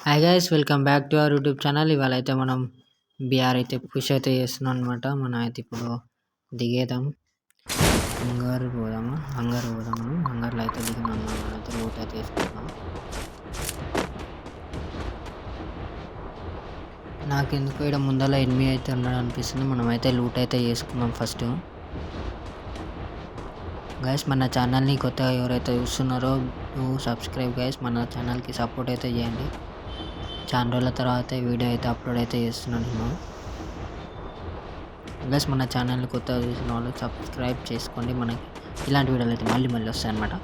Hi guys, welcome back to our YouTube channel. ఇవాళ అయితే మనం బీఆర్ అయితే పుష్ అయితే చేస్తున్నాం అనమాట. మనం అయితే ఇప్పుడు దిగేద్దాం. హంగర్ పోదాము. మనం హంగర్లో అయితే దిగినాం. మనం అయితే లూట్ అయితే వేసుకుంటున్నాం. నాకెందుకు ఇక్కడ ముందర ఎనిమిది అయితే ఉన్నాడు అనిపిస్తుంది. మనం అయితే లూట్ అయితే చేసుకుందాం ఫస్ట్. గైస్, మన ఛానల్ని కొత్తగా ఎవరైతే చూస్తున్నారో సబ్స్క్రైబ్ గైస్. మన ఛానల్కి సపోర్ట్ అయితే చేయండి. చాలా రోజుల తర్వాత వీడియో అయితే అప్లోడ్ అయితే చేస్తున్నాను నేను. ప్లస్ మన ఛానల్ని కొత్తగా చూసిన వాళ్ళు సబ్స్క్రైబ్ చేసుకోండి. మనకి ఇలాంటి వీడియోలు అయితే మళ్ళీ వస్తాయి అన్నమాట.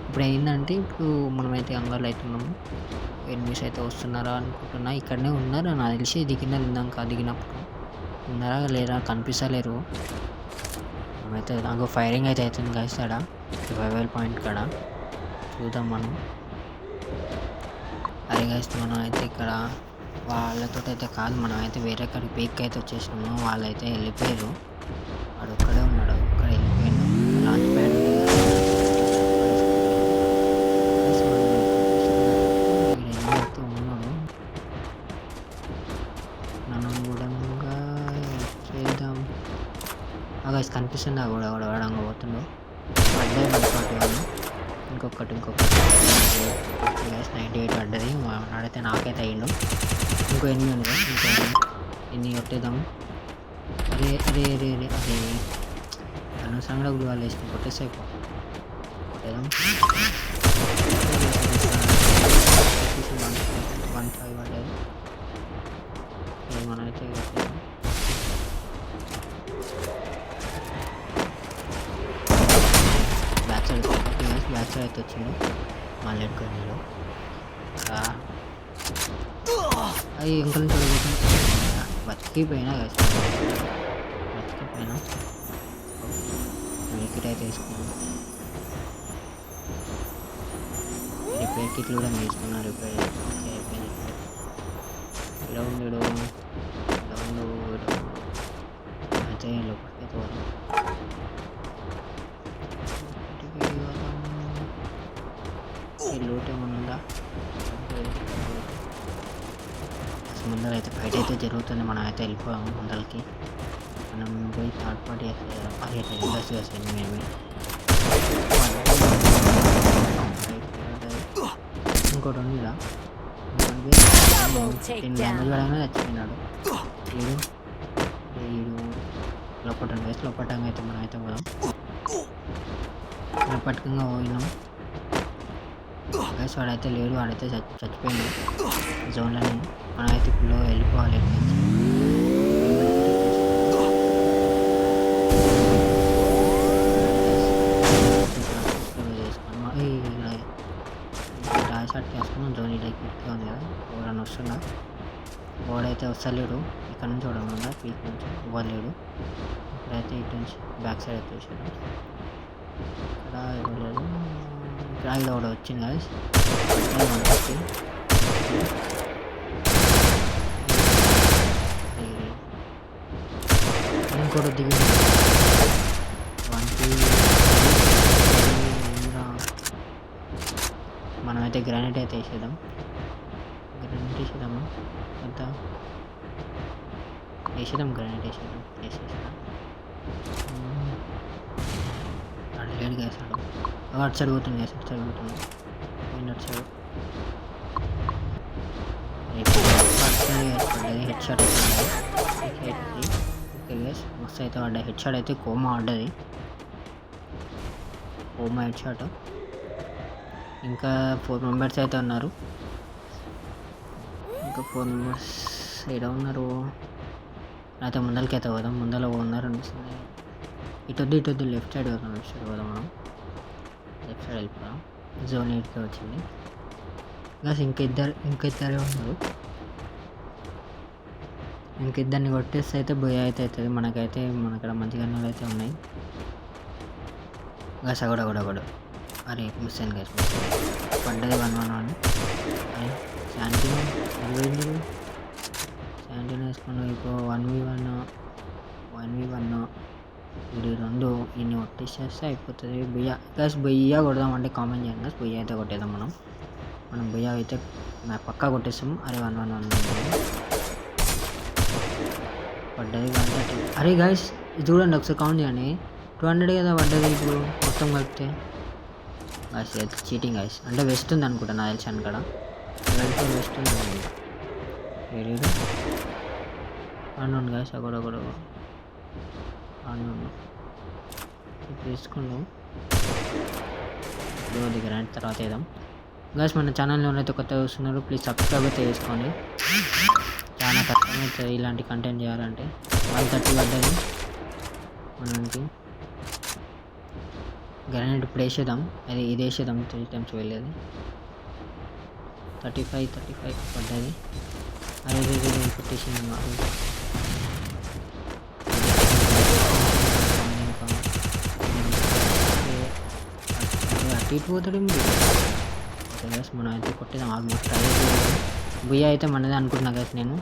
ఇప్పుడు ఏంటంటే ఇప్పుడు మనమైతే అంగర్లో అవుతున్నాము. ఎనిమిస్ అయితే వస్తున్నారా అనుకుంటున్నా. ఇక్కడనే ఉన్నారు నాకు తెలిసి. ఇందాక దిగినప్పుడు ఉన్నారా లేదా కనిపిస్తలేరు. మనమైతే నాకు ఫైరింగ్ అయితే అవుతుంది గైస్. ఆడ రివైవల్ పాయింట్ కాడ చూద్దాం మనం. అదే గైస్, మనం అయితే ఇక్కడ వాళ్ళతో అయితే కాదు, మనం అయితే వేరే కాడికి పీక్ అయితే వచ్చేసినాము. వాళ్ళైతే వెళ్ళిపోయారు. వాడు ఒక్కడే ఉన్నాడు, ఒక్కడే వెళ్ళిపోయాడు. లాంచ్ ప్యాడ్ ఉన్నాడు. మనం కూడా చేద్దాం. గైస్ కనిపిస్తుంది కూడా వాడంగా పోతుండో. పడ్డాయి మనతోటి వాళ్ళు. ఇంకొకటి 98 పడ్డది. వాడైతే నాకైతే అయ్యిండు. ఇంకో 8 ఉంది. ఇంకో 8 కొట్టేద్దాము. అరే అరే అరే అరే అదే అనవసరంగా కూడా వాళ్ళు వేసుకుని కొట్టేస్తే కొట్టేద్దాం. 1-5 పడ్డది. మనమైతే బ్యాక్ సైడ్ అయితే వచ్చిండు. మళ్ళీ ఎడుకోండి. అవి ఇంకా బతికిపోయినా వికెట్ అయితే వేసుకున్నాం. రిపేర్ కిట్లు కూడా వేసుకున్నాం. రిపేర్ అయిపోయింది. గ్రౌండ్ అయితే లోపలికి పోదాం. లూట్ ఏమైనా ఉందా? ముందర అయితే ఫైట్ అయితే జరుగుతుంది. మనం అయితే వెళ్ళిపోయాము ముందరికి. మనం పోయి థర్డ్ పార్టీ అదే ఇండస్ట్రీ వస్తుంది. మేము ఇంకోటి ఉంది ఇలా డ్యామేజ్ పడగానే చచ్చిపోయినాడు. ఈడు లోపటంగా అయితే మనం అయితే పోదాం. లోపటంగా పోయినాం గైస్. వాడైతే లేడు, వాడైతే చచ్చిపోయింది జోన్లోనే. మనమైతే ఇప్పుడు వెళ్ళిపోవాలి. షాట్ చేసుకున్నాం. జోన్ ఇలా క్విక్గా ఉంది కదా. ఎవరన్నా వస్తున్నా వాడైతే వస్తలేడు. ఇక్కడ నుంచి చూడండి ఉందా, పీక్ నుంచి ఇవ్వలేడు. ఇప్పుడైతే ఇటు నుంచి బ్యాక్ సైడ్ అయితే వచ్చాడు. ఇక్కడ ఇవ్వలేదు. ఇక్కడ కూడా వచ్చింది కదా. ఇంకోటి దిగి మనమైతే గ్రానైట్ అయితే వేసేద్దాం. అంతా గ్రానైట్ వేసేద్దాం. అటు లేడుగా వేసాడు. అటు సైడ్ పోతుంది. అటు సైడ్ హెడ్ షాట్ అయితే మస్తు అయితే పడ్డాయి. హెడ్ షాట్ అయితే కోమా పడ్డది. Head shot. ఇంకా 4 మెంబర్స్ అయితే ఉన్నారు. ఇంకా 4 మెంబర్స్ ఇక్కడ ఉన్నారు. అయితే ముందరికి అయితే పోదాం. ముందర ఉన్నారు అనిపిస్తుంది. ఇటు లెఫ్ట్ సైడ్ పోదాం. మనం లెఫ్ట్ సైడ్ వెళ్ళిపోదాం. జోన్ 8కి వచ్చింది. ఇంకిద్దరే ఉన్నారు. ఇంకిద్దరిని కొట్టేస్తే అయితే బొయ్య అయితే అవుతుంది. మనకైతే మనక్కడ మంచి గన్నులు అయితే ఉన్నాయి. గస కూడా అరే మిస్ అయింది గైస్. పడ్డది 1-1 శాంటిన్ వేసుకున్నాం. ఇప్పుడు 1v1 ఇది 2 ఇన్ని కొట్టేసేస్తే అయిపోతుంది. బొయ్య కొడదాం అంటే కామెంట్ చేయండి. బొయ్య అయితే కొట్టేద్దాం. మనం బొయ్య అయితే పక్కా కొట్టేస్తాం. అరే 1 పడ్డది 130. అరే గాయస్ ఇది చూడండి ఒకసారి కౌంట్ చేయండి. 200 కదా పడ్డది ఇప్పుడు మొత్తం కలిపితే. గాయస్ ఇది చీటింగ్ గాయస్. అంటే వెస్ట్ ఉంది అనుకుంటా నాకు తెలిసి అక్కడ వెస్ట్ ఉంది అనుకుంటా. అన్నోన్ గాయస్ అక్కడ అన్నోన్ ఇప్పుడు తీసుకుందాం. దగ్గర తర్వాత వేద్దాం. గాయస్ మన ఛానల్లో ఎవరైతే కొత్తగా చూస్తున్నారో ప్లీజ్ సబ్స్క్రైబ్ అయితే చేసుకోండి. చాలా కష్టమవుతుంది ఇలాంటి కంటెంట్ చేయాలంటే. 130 పడ్డది మనకి. గ్రానైట్ ఇప్పుడు వేసేద్దాం. ఇది వేసేద్దాం 3 times వెళ్ళేది. 35 పడ్డది. అదే కొట్టేసింది అటు ఇటు పోతాడు. మనం అయితే కొట్టేదాం ఆల్మోస్ట్. బుయ్య అయితే మనదే అనుకుంటున్నా కదా నేను,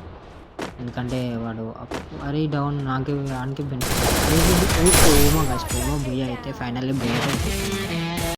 ఎందుకంటే వాడు అరే డౌన్ నాకే బెనిఫిట్. పోమో బుయ్య అయితే ఫైనల్లీ బుయ్య